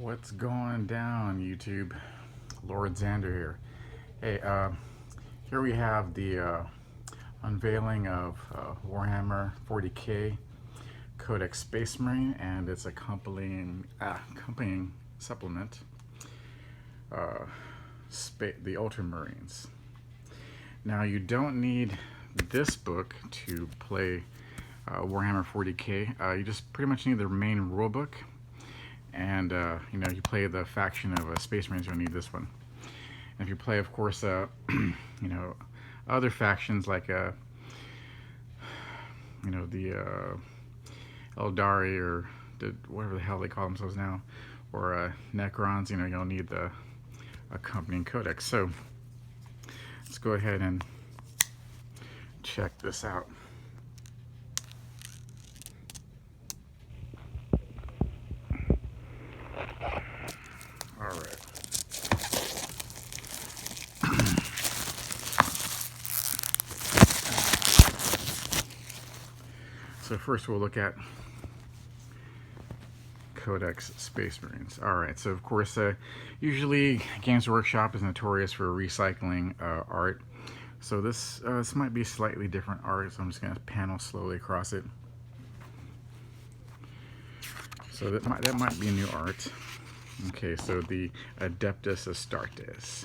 What's going down, YouTube? Lord Xander here. Hey, here we have the unveiling of Warhammer 40K Codex Space Marine and its accompanying supplement, the Ultramarines. Now, you don't need this book to play Warhammer 40K. You just pretty much need the main rulebook. And you play the faction of Space Marines, you'll need this one. And if you play, of course, other factions like the Eldari or whatever the hell they call themselves now, or Necrons, you'll need the accompanying codex. So let's go ahead and check this out. Alright. So first we'll look at Codex Space Marines. Alright, so of course, usually Games Workshop is notorious for recycling art. So this might be slightly different art, so I'm just going to panel slowly across it. So that might be new art. Okay, so the Adeptus Astartes.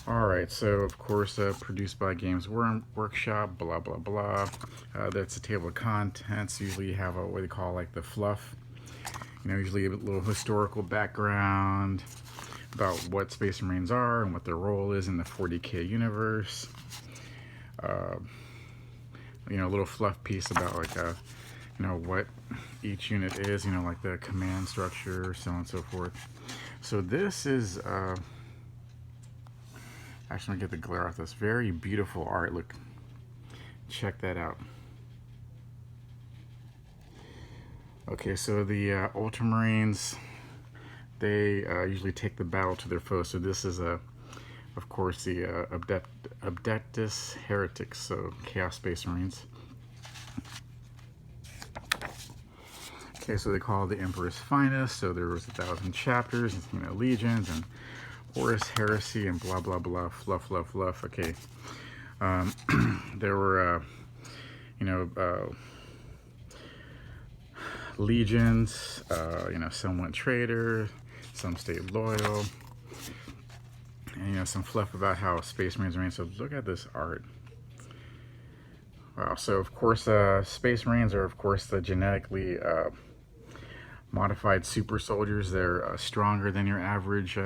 Alright, so of course produced by Games Workshop, blah blah blah. That's a table of contents. Usually you have what they call like the fluff. Usually a little historical background about what Space Marines are and what their role is in the 40K universe. A little fluff piece about like what each unit is, like the command structure, so on and so forth. So this is, actually, I'm gonna get the glare off this. Very beautiful art. Look, check that out. Okay, so the Ultramarines, they usually take the battle to their foes. So this is, of course, the Adeptus Heretics, so Chaos Space Marines. Okay, so they call it the Emperor's Finest. So there was 1,000 chapters, legions and Horus Heresy and blah blah blah, fluff fluff fluff. Okay, there were legions. Some went traitor, some stayed loyal, and some fluff about how Space Marines are. So look at this art. Wow. So of course, Space Marines are of course the genetically modified super soldiers. They're stronger than your average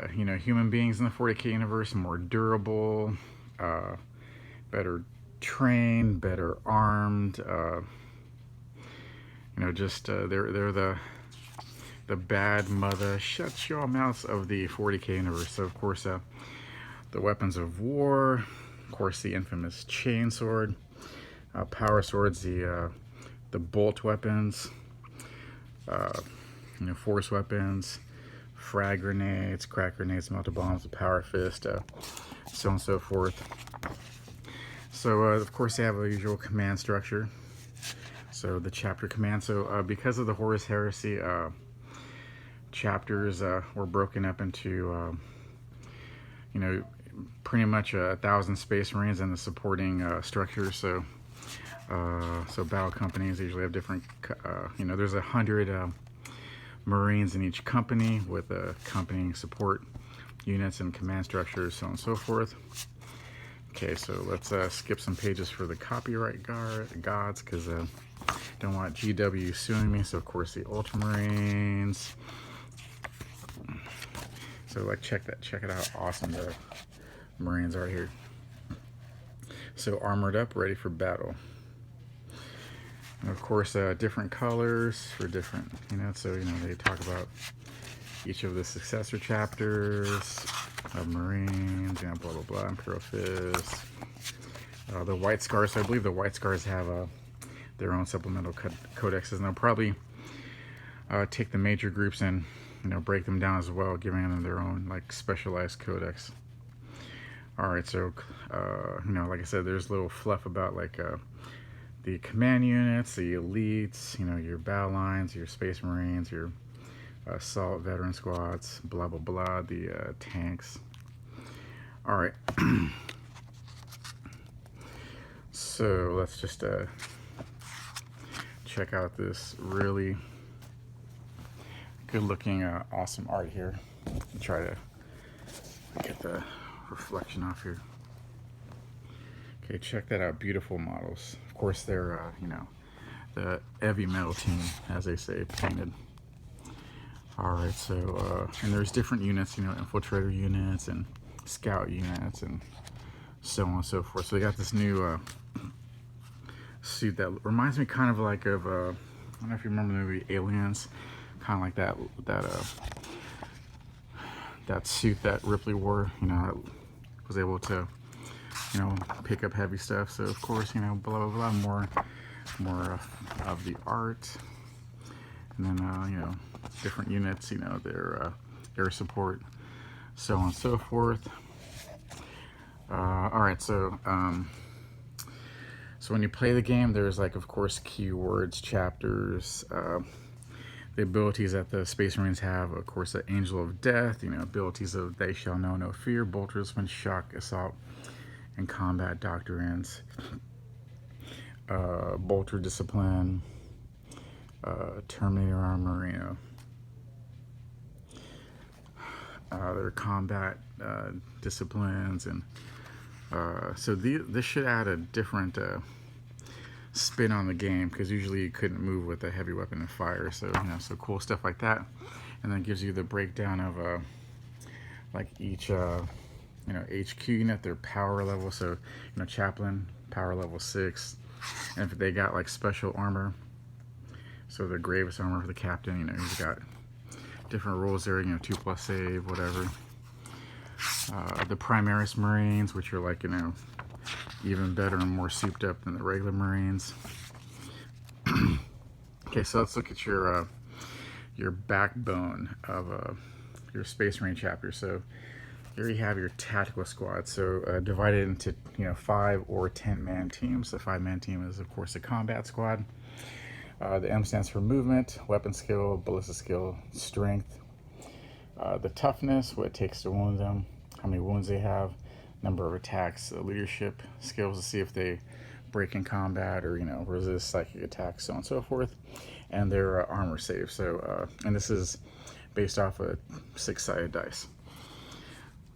human beings in the 40K universe, more durable, better trained, better armed. They're the bad mother shut your mouths of the 40K universe. So of course the weapons of war, of course the infamous chainsword, power swords, the bolt weapons, force weapons, frag grenades, crack grenades, melter bombs, the power fist, so on and so forth. So of course they have a usual command structure. So the chapter command. So because of the Horus Heresy, chapters were broken up into pretty much 1,000 Space Marines and the supporting structures. So battle companies usually have different, there's 100 Marines in each company with accompanying support units and command structures, so on and so forth. Okay, so let's skip some pages for the copyright gods, because I don't want GW suing me. So of course the Ultramarines. So check it out, how awesome the Marines are here. So armored up, ready for battle. And of course, different colors for different, so, they talk about each of the successor chapters of Marines, blah, blah, blah, Imperial Fist. The White Scars, so I believe the White Scars have their own supplemental codexes, and they'll probably take the major groups and, break them down as well, giving them their own, specialized codex. Alright, so, like I said, there's little fluff about, the command units, the elites, you know, your battle lines, your space marines, your assault veteran squads, blah blah blah, the tanks. All right. So let's just check out this really good looking awesome art here. Try to get the reflection off here. Okay, check that out. Beautiful models. Of course, they're you know, the heavy metal team, as they say, painted. All right, so and there's different units, you know, infiltrator units and scout units and so on and so forth. So they got this new suit that reminds me kind of like of I don't know if you remember the movie Aliens, kind of like that suit that Ripley wore, you know, was able to, you know, pick up heavy stuff. So of course, you know, blah blah blah, more of the art, and then you know, different units, you know, their air support, so on and so forth. All right, so so when you play the game, there's like, of course, keywords, chapters, the abilities that the Space Marines have. Of course, the Angel of Death, you know, abilities of They Shall Know No Fear, Boltersman, Shock, Assault, and Combat Doctrines, Bolter Discipline, Terminator Armor, you know, their combat disciplines, and so this should add a different spin on the game, because usually you couldn't move with a heavy weapon and fire. So, you know, so cool stuff like that. And then it gives you the breakdown of like each you know, HQ unit, their power level. So, you know, Chaplain power level 6, and if they got like special armor, so the Gravest armor for the captain, you know, he's got different rules there, you know, 2+ save, whatever. The Primaris Marines, which are like, you know, even better and more souped up than the regular Marines. Okay, so let's look at your backbone of your Space Marine chapter. So here you have your tactical squad. So divided into, you know, 5 or 10-man teams. The 5-man team is, of course, a combat squad. The M stands for movement, weapon skill, ballistic skill, strength. The toughness, what it takes to wound them, how many wounds they have, number of attacks, leadership skills to see if they break in combat or, you know, resist psychic attacks, so on and so forth, and their armor save. So, and this is based off of 6-sided dice.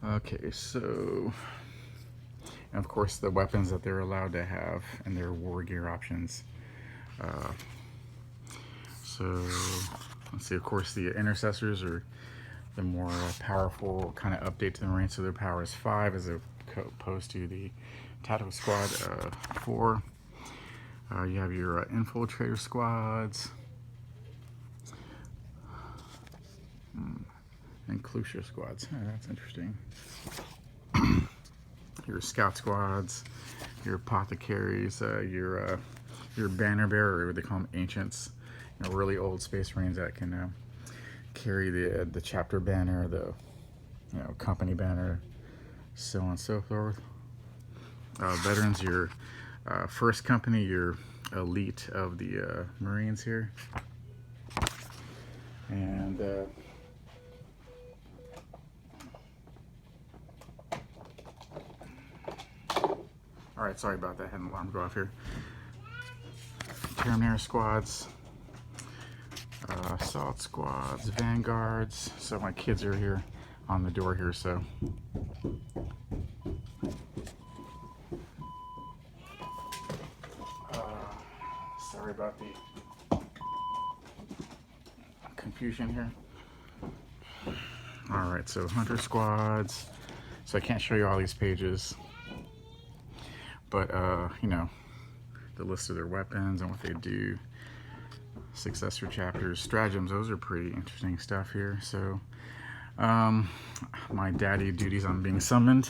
Okay, so, and of course the weapons that they're allowed to have and their war gear options. So let's see, of course the intercessors are the more powerful kind of update to the Marines, so their power is 5 as opposed to the tactical squad 4. You have your infiltrator squads and Crucier squads. Oh, that's interesting. Your scout squads, your apothecaries, your banner bearer, or they call them ancients, you know, really old Space Marines that can carry the chapter banner, the, you know, company banner, so on and so forth. Veterans, your first company, your elite of the Marines here, and all right, sorry about that, had an alarm go off here. Terminator squads, assault squads, vanguards. So my kids are here on the door here, so sorry about the confusion here. All right, so hunter squads. So I can't show you all these pages, but you know, the list of their weapons and what they do. Successor chapters, stratagems, those are pretty interesting stuff here. So my daddy duties on being summoned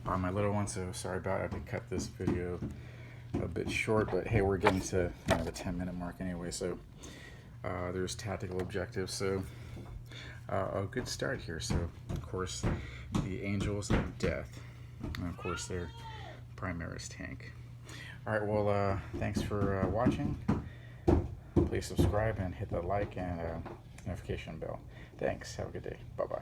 by my little one, so sorry about it. I have to cut this video a bit short, but hey, we're getting to, you know, the 10-minute mark anyway. So there's tactical objectives, so a good start here. So of course the Angels of Death, and of course their Primaris tank. All right, well, thanks for watching. Please subscribe and hit the like and notification bell. Thanks. Have a good day. Bye-bye.